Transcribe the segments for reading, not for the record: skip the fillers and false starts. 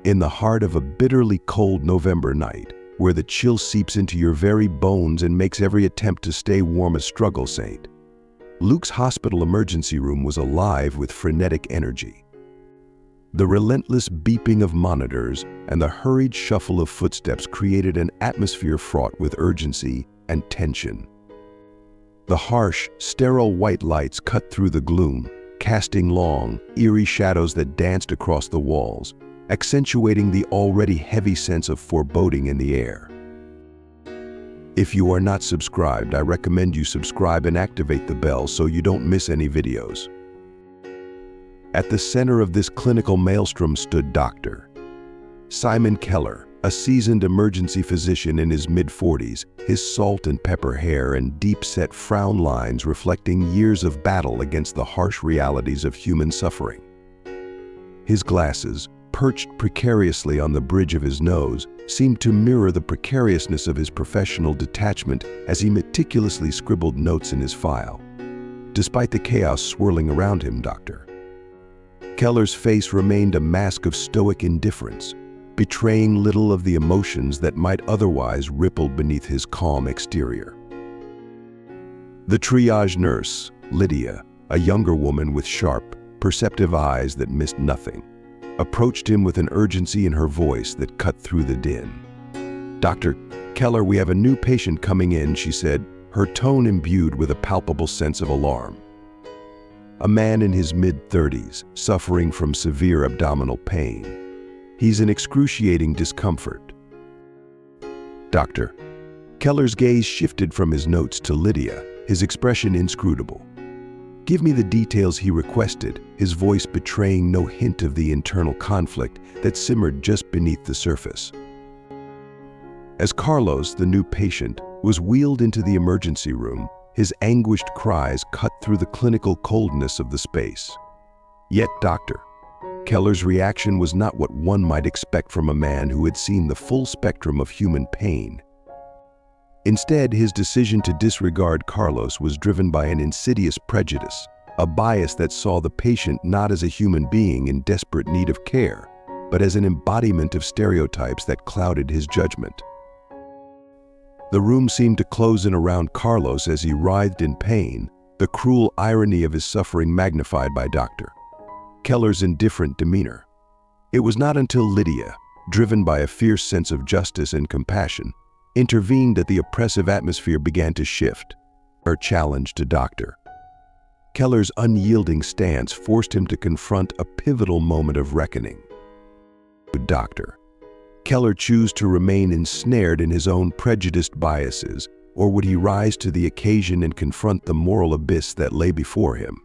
in the heart of a bitterly cold November night, where the chill seeps into your very bones and makes every attempt to stay warm a struggle saint. Luke's hospital emergency room was alive with frenetic energy. The relentless beeping of monitors and the hurried shuffle of footsteps created an atmosphere fraught with urgency and tension. The harsh, sterile white lights cut through the gloom, casting long, eerie shadows that danced across the walls, accentuating the already heavy sense of foreboding in the air. If you are not subscribed, I recommend you subscribe and activate the bell so you don't miss any videos. At the center of this clinical maelstrom stood Dr. Simon Keller, a seasoned emergency physician in his mid-40s, his salt and pepper hair and deep-set frown lines reflecting years of battle against the harsh realities of human suffering. His glasses, perched precariously on the bridge of his nose, seemed to mirror the precariousness of his professional detachment as he meticulously scribbled notes in his file. Despite the chaos swirling around him, Dr. Keller's face remained a mask of stoic indifference, betraying little of the emotions that might otherwise ripple beneath his calm exterior. The triage nurse, Lydia, a younger woman with sharp, perceptive eyes that missed nothing, approached him with an urgency in her voice that cut through the din. "Dr. Keller, we have a new patient coming in," she said, her tone imbued with a palpable sense of alarm. A man in his mid-30s, suffering from severe abdominal pain. He's in excruciating discomfort. Dr. Keller's gaze shifted from his notes to Lydia, his expression inscrutable. "Give me the details," he requested, his voice betraying no hint of the internal conflict that simmered just beneath the surface. As Carlos, the new patient, was wheeled into the emergency room, his anguished cries cut through the clinical coldness of the space. Yet Dr. Keller's reaction was not what one might expect from a man who had seen the full spectrum of human pain. Instead, his decision to disregard Carlos was driven by an insidious prejudice, a bias that saw the patient not as a human being in desperate need of care, but as an embodiment of stereotypes that clouded his judgment. The room seemed to close in around Carlos as he writhed in pain, the cruel irony of his suffering magnified by Dr. Keller's indifferent demeanor. It was not until Lydia, driven by a fierce sense of justice and compassion, intervened that the oppressive atmosphere began to shift. Her challenge to Dr. Keller's unyielding stance forced him to confront a pivotal moment of reckoning. Would Dr. Keller choose to remain ensnared in his own prejudiced biases, or would he rise to the occasion and confront the moral abyss that lay before him?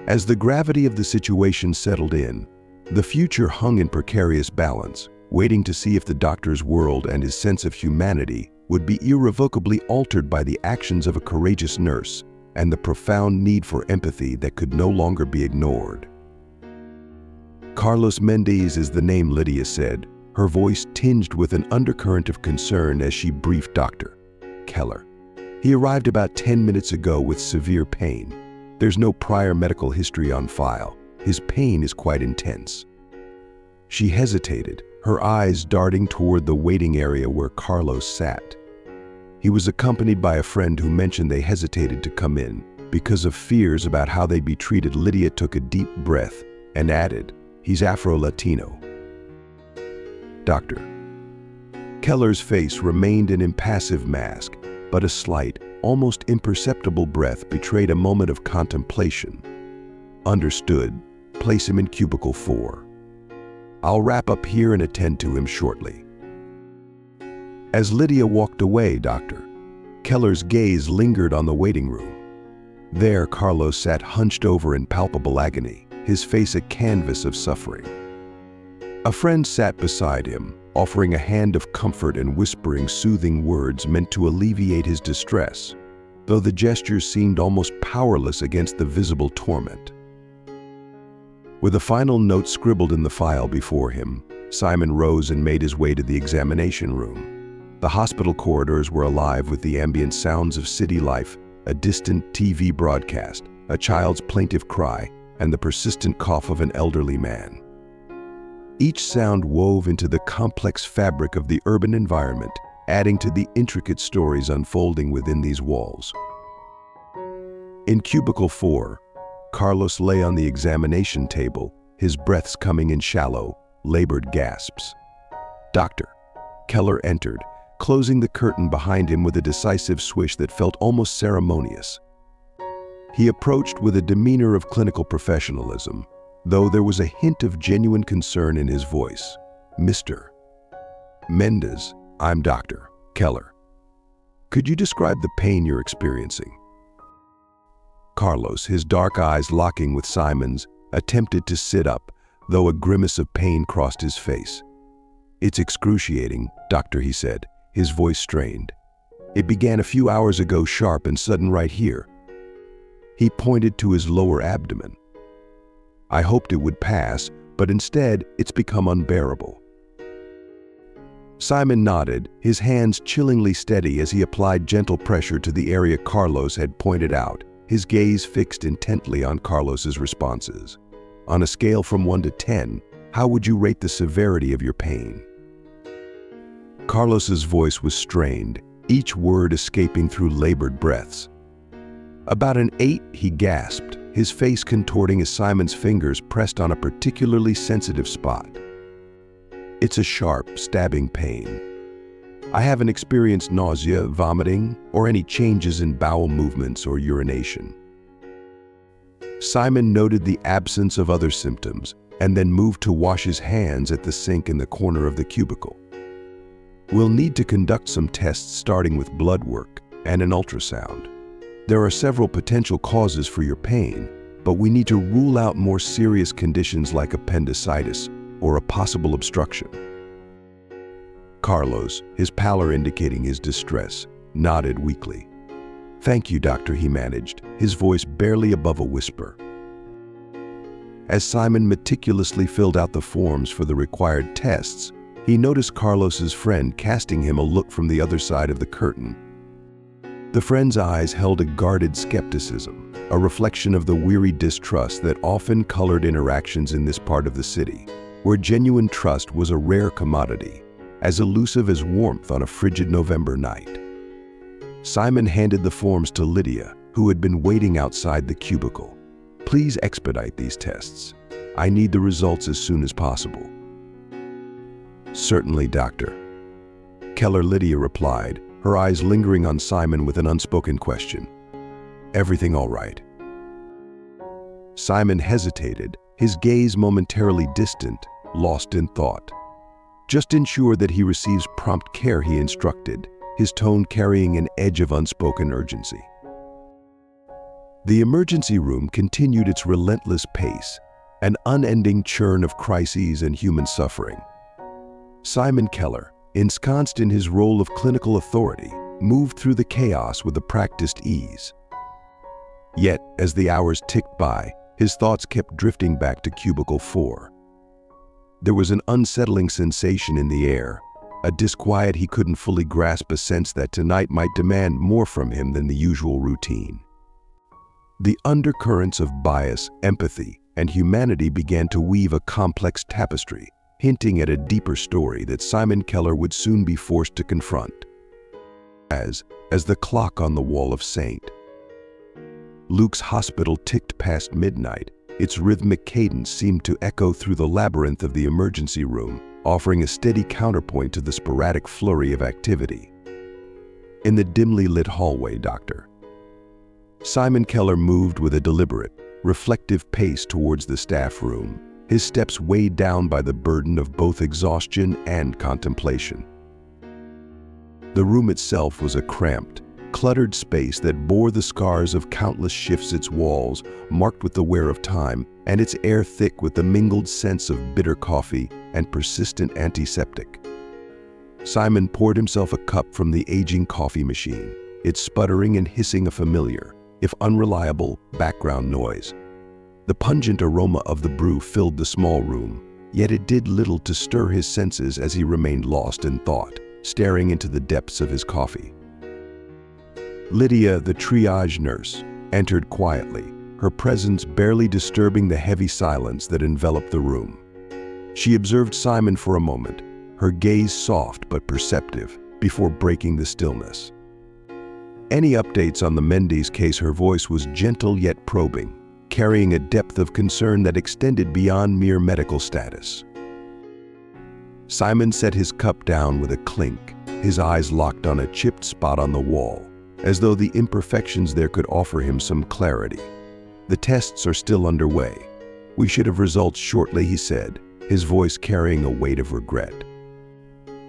As the gravity of the situation settled in, the future hung in precarious balance, waiting to see if the doctor's world and his sense of humanity would be irrevocably altered by the actions of a courageous nurse and the profound need for empathy that could no longer be ignored. Carlos Mendez is the name, Lydia said, her voice tinged with an undercurrent of concern as she briefed Dr. Keller. "He arrived about 10 minutes ago with severe pain. There's no prior medical history on file. His pain is quite intense." She hesitated, her eyes darting toward the waiting area where Carlos sat. He was accompanied by a friend who mentioned they hesitated to come in because of fears about how they'd be treated. Lydia took a deep breath and added, "He's Afro-Latino." Dr. Keller's face remained an impassive mask, but a slight, almost imperceptible breath betrayed a moment of contemplation. "Understood. Place him in cubicle 4. I'll wrap up here and attend to him shortly." As Lydia walked away, Dr. Keller's gaze lingered on the waiting room. There, Carlos sat hunched over in palpable agony, his face a canvas of suffering. A friend sat beside him, offering a hand of comfort and whispering soothing words meant to alleviate his distress, though the gestures seemed almost powerless against the visible torment. With a final note scribbled in the file before him, Simon rose and made his way to the examination room. The hospital corridors were alive with the ambient sounds of city life, a distant TV broadcast, a child's plaintive cry, and the persistent cough of an elderly man. Each sound wove into the complex fabric of the urban environment, adding to the intricate stories unfolding within these walls. In cubicle 4, Carlos lay on the examination table, his breaths coming in shallow, labored gasps. Doctor Keller entered, closing the curtain behind him with a decisive swish that felt almost ceremonious. He approached with a demeanor of clinical professionalism, though there was a hint of genuine concern in his voice. "Mr. Mendez, I'm Dr. Keller. Could you describe the pain you're experiencing?" Carlos, his dark eyes locking with Simon's, attempted to sit up, though a grimace of pain crossed his face. "It's excruciating, doctor," he said, his voice strained. "It began a few hours ago, sharp and sudden right here." He pointed to his lower abdomen. "I hoped it would pass, but instead it's become unbearable." Simon nodded, his hands chillingly steady as he applied gentle pressure to the area Carlos had pointed out, his gaze fixed intently on Carlos's responses. "On a scale from 1 to 10, how would you rate the severity of your pain?" Carlos's voice was strained, each word escaping through labored breaths. "About an 8, he gasped, his face contorting as Simon's fingers pressed on a particularly sensitive spot. "It's a sharp, stabbing pain. I haven't experienced nausea, vomiting, or any changes in bowel movements or urination." Simon noted the absence of other symptoms and then moved to wash his hands at the sink in the corner of the cubicle. "We'll need to conduct some tests starting with blood work and an ultrasound. There are several potential causes for your pain, but we need to rule out more serious conditions like appendicitis or a possible obstruction." Carlos, his pallor indicating his distress, nodded weakly. "Thank you, doctor," he managed, his voice barely above a whisper. As Simon meticulously filled out the forms for the required tests, he noticed Carlos's friend casting him a look from the other side of the curtain. The friend's eyes held a guarded skepticism, a reflection of the weary distrust that often colored interactions in this part of the city, where genuine trust was a rare commodity, as elusive as warmth on a frigid November night. Simon handed the forms to Lydia, who had been waiting outside the cubicle. "Please expedite these tests. I need the results as soon as possible." "Certainly, doctor." Keller Lydia replied, her eyes lingering on Simon with an unspoken question. "Everything all right?" Simon hesitated, his gaze momentarily distant, lost in thought. "Just ensure that he receives prompt care," he instructed, his tone carrying an edge of unspoken urgency. The emergency room continued its relentless pace, an unending churn of crises and human suffering. Simon Keller, ensconced in his role of clinical authority, moved through the chaos with a practiced ease. Yet, as the hours ticked by, his thoughts kept drifting back to cubicle 4. There was an unsettling sensation in the air, a disquiet he couldn't fully grasp, a sense that tonight might demand more from him than the usual routine. The undercurrents of bias, empathy, and humanity began to weave a complex tapestry, hinting at a deeper story that Simon Keller would soon be forced to confront. As the clock on the wall of St. Luke's hospital ticked past midnight, its rhythmic cadence seemed to echo through the labyrinth of the emergency room, offering a steady counterpoint to the sporadic flurry of activity. In the dimly lit hallway, Dr. Simon Keller moved with a deliberate, reflective pace towards the staff room, his steps weighed down by the burden of both exhaustion and contemplation. The room itself was a cramped, cluttered space that bore the scars of countless shifts, its walls marked with the wear of time, and its air thick with the mingled scents of bitter coffee and persistent antiseptic. Simon poured himself a cup from the aging coffee machine, its sputtering and hissing a familiar, if unreliable, background noise. The pungent aroma of the brew filled the small room, yet it did little to stir his senses as he remained lost in thought, staring into the depths of his coffee. Lydia, the triage nurse, entered quietly, her presence barely disturbing the heavy silence that enveloped the room. She observed Simon for a moment, her gaze soft but perceptive, before breaking the stillness. Any updates on the Mendes case? Her voice was gentle yet probing, carrying a depth of concern that extended beyond mere medical status. Simon set his cup down with a clink, his eyes locked on a chipped spot on the wall, as though the imperfections there could offer him some clarity. "The tests are still underway. We should have results shortly," he said, his voice carrying a weight of regret.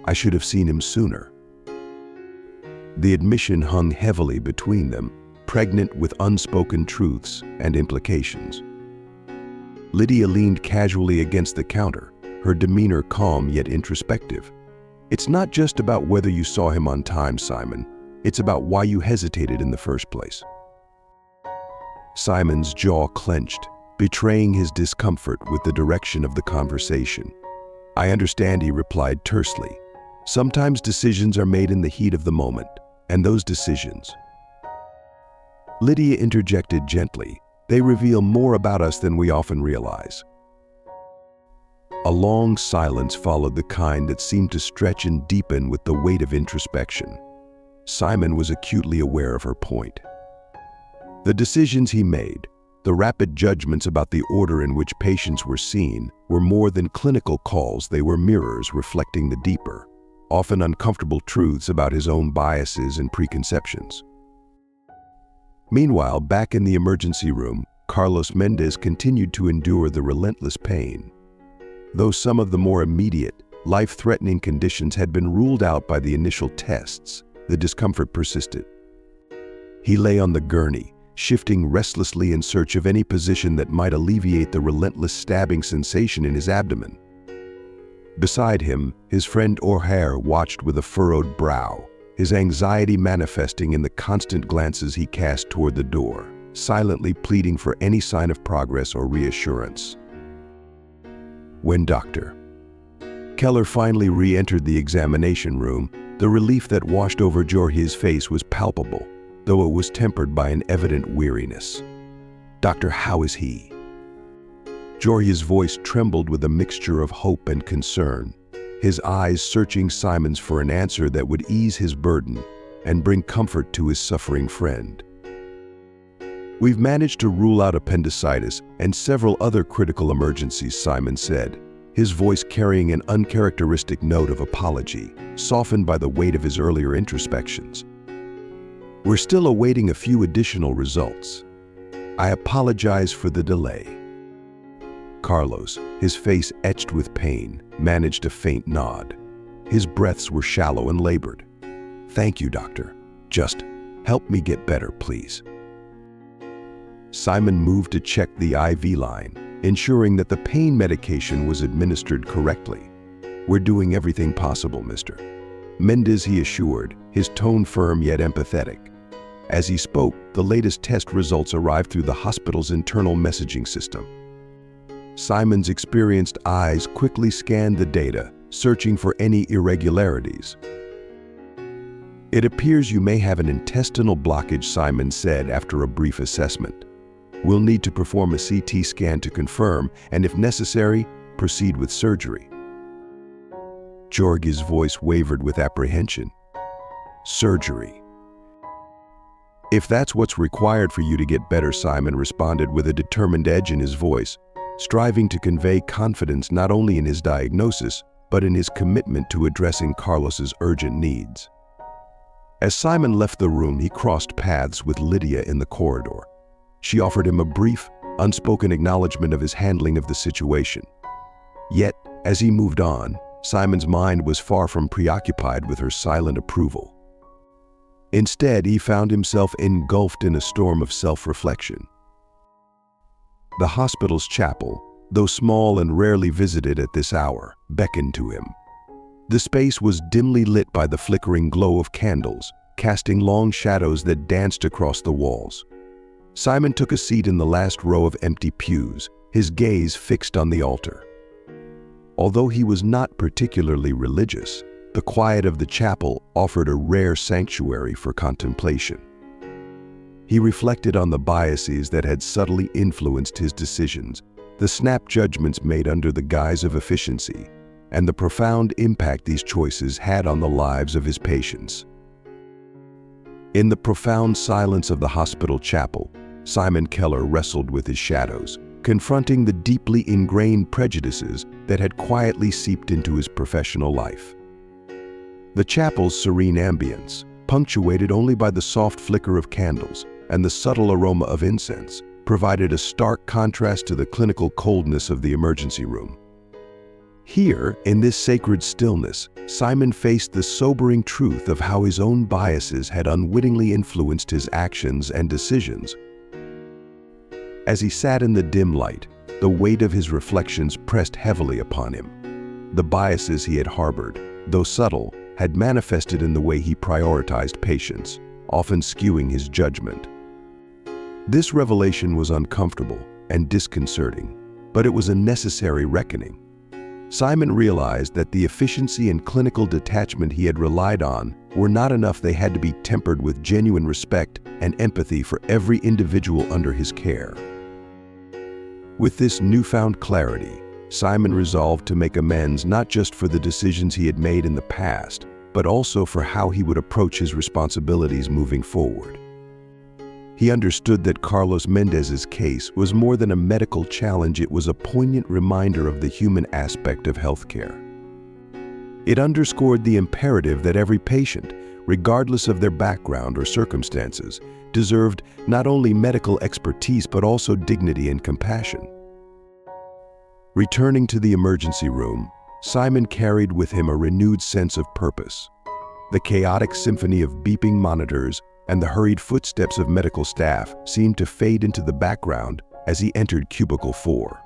"I should have seen him sooner." The admission hung heavily between them, pregnant with unspoken truths and implications. Lydia leaned casually against the counter, her demeanor calm yet introspective. "It's not just about whether you saw him on time, Simon. It's about why you hesitated in the first place." Simon's jaw clenched, betraying his discomfort with the direction of the conversation. "I understand," he replied tersely. "Sometimes decisions are made in the heat of the moment, and those decisions—" Lydia interjected gently, "they reveal more about us than we often realize." A long silence followed, the kind that seemed to stretch and deepen with the weight of introspection. Simon was acutely aware of her point. The decisions he made, the rapid judgments about the order in which patients were seen, were more than clinical calls. They were mirrors reflecting the deeper, often uncomfortable truths about his own biases and preconceptions. Meanwhile, back in the emergency room, Carlos Mendes continued to endure the relentless pain. Though some of the more immediate, life-threatening conditions had been ruled out by the initial tests, the discomfort persisted. He lay on the gurney, shifting restlessly in search of any position that might alleviate the relentless stabbing sensation in his abdomen. Beside him, his friend O'Hare watched with a furrowed brow, his anxiety manifesting in the constant glances he cast toward the door, silently pleading for any sign of progress or reassurance. When Dr. Keller finally re-entered the examination room, the relief that washed over Jorge's face was palpable, though it was tempered by an evident weariness. "Doctor, how is he?" Jorge's voice trembled with a mixture of hope and concern, his eyes searching Simon's for an answer that would ease his burden and bring comfort to his suffering friend. "We've managed to rule out appendicitis and several other critical emergencies," Simon said, his voice carrying an uncharacteristic note of apology, softened by the weight of his earlier introspections. "We're still awaiting a few additional results. I apologize for the delay." Carlos, his face etched with pain, managed a faint nod. His breaths were shallow and labored. "Thank you, doctor. Just help me get better, please." Simon moved to check the IV line, ensuring that the pain medication was administered correctly. "We're doing everything possible, Mr. Mendes," he assured, his tone firm yet empathetic. As he spoke, the latest test results arrived through the hospital's internal messaging system. Simon's experienced eyes quickly scanned the data, searching for any irregularities. "It appears you may have an intestinal blockage," Simon said after a brief assessment. "We'll need to perform a CT scan to confirm, and if necessary, proceed with surgery." Jorge's voice wavered with apprehension. "Surgery? If that's what's required for you to get better," Simon responded with a determined edge in his voice, striving to convey confidence not only in his diagnosis, but in his commitment to addressing Carlos's urgent needs. As Simon left the room, he crossed paths with Lydia in the corridor. She offered him a brief, unspoken acknowledgement of his handling of the situation. Yet, as he moved on, Simon's mind was far from preoccupied with her silent approval. Instead, he found himself engulfed in a storm of self-reflection. The hospital's chapel, though small and rarely visited at this hour, beckoned to him. The space was dimly lit by the flickering glow of candles, casting long shadows that danced across the walls. Simon took a seat in the last row of empty pews, his gaze fixed on the altar. Although he was not particularly religious, the quiet of the chapel offered a rare sanctuary for contemplation. He reflected on the biases that had subtly influenced his decisions, the snap judgments made under the guise of efficiency, and the profound impact these choices had on the lives of his patients. In the profound silence of the hospital chapel, Simon Keller wrestled with his shadows, confronting the deeply ingrained prejudices that had quietly seeped into his professional life. The chapel's serene ambience, punctuated only by the soft flicker of candles and the subtle aroma of incense, provided a stark contrast to the clinical coldness of the emergency room. Here, in this sacred stillness, Simon faced the sobering truth of how his own biases had unwittingly influenced his actions and decisions. As he sat in the dim light, the weight of his reflections pressed heavily upon him. The biases he had harbored, though subtle, had manifested in the way he prioritized patients, often skewing his judgment. This revelation was uncomfortable and disconcerting, but it was a necessary reckoning. Simon realized that the efficiency and clinical detachment he had relied on were not enough. They had to be tempered with genuine respect and empathy for every individual under his care. With this newfound clarity, Simon resolved to make amends not just for the decisions he had made in the past, but also for how he would approach his responsibilities moving forward. He understood that Carlos Mendez's case was more than a medical challenge. It was a poignant reminder of the human aspect of healthcare. It underscored the imperative that every patient, regardless of their background or circumstances, deserved not only medical expertise but also dignity and compassion. Returning to the emergency room, Simon carried with him a renewed sense of purpose. The chaotic symphony of beeping monitors and the hurried footsteps of medical staff seemed to fade into the background as he entered Cubicle 4.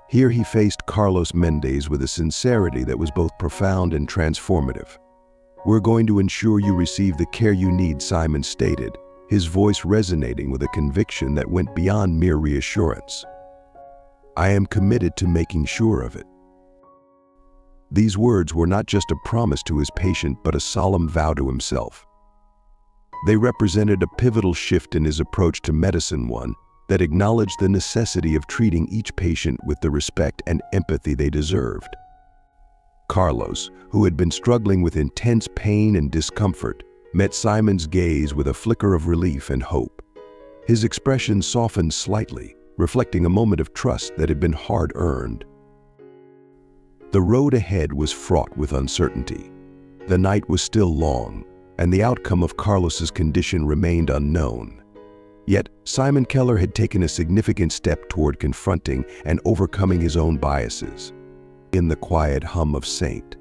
Here he faced Carlos Mendez with a sincerity that was both profound and transformative. "We're going to ensure you receive the care you need," Simon stated, his voice resonating with a conviction that went beyond mere reassurance. "I am committed to making sure of it." These words were not just a promise to his patient but a solemn vow to himself. They represented a pivotal shift in his approach to medicine, one that acknowledged the necessity of treating each patient with the respect and empathy they deserved. Carlos, who had been struggling with intense pain and discomfort, met Simon's gaze with a flicker of relief and hope. His expression softened slightly, reflecting a moment of trust that had been hard-earned. The road ahead was fraught with uncertainty. The night was still long, and the outcome of Carlos's condition remained unknown. Yet, Simon Keller had taken a significant step toward confronting and overcoming his own biases. In the quiet hum of St.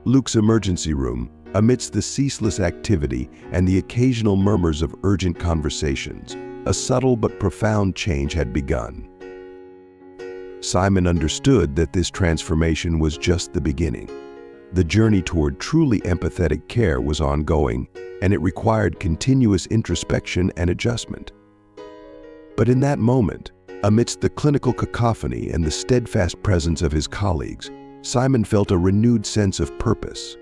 Luke's emergency room, amidst the ceaseless activity and the occasional murmurs of urgent conversations, a subtle but profound change had begun. Simon understood that this transformation was just the beginning. The journey toward truly empathetic care was ongoing, and it required continuous introspection and adjustment. But in that moment, amidst the clinical cacophony and the steadfast presence of his colleagues, Simon felt a renewed sense of purpose.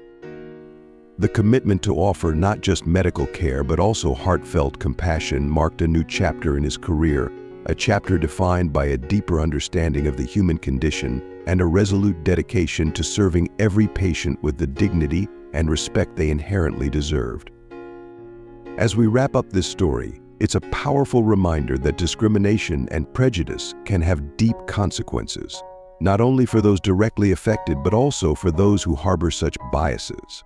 The commitment to offer not just medical care but also heartfelt compassion marked a new chapter in his career, a chapter defined by a deeper understanding of the human condition and a resolute dedication to serving every patient with the dignity and respect they inherently deserved. As we wrap up this story, it's a powerful reminder that discrimination and prejudice can have deep consequences, not only for those directly affected but also for those who harbor such biases.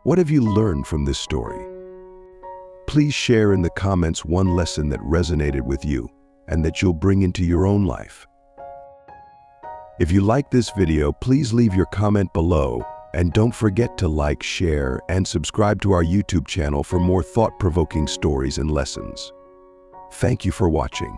What have you learned from this story? Please share in the comments one lesson that resonated with you and that you'll bring into your own life. If you like this video, please leave your comment below, and don't forget to like, share, and subscribe to our YouTube channel for more thought-provoking stories and lessons. Thank you for watching.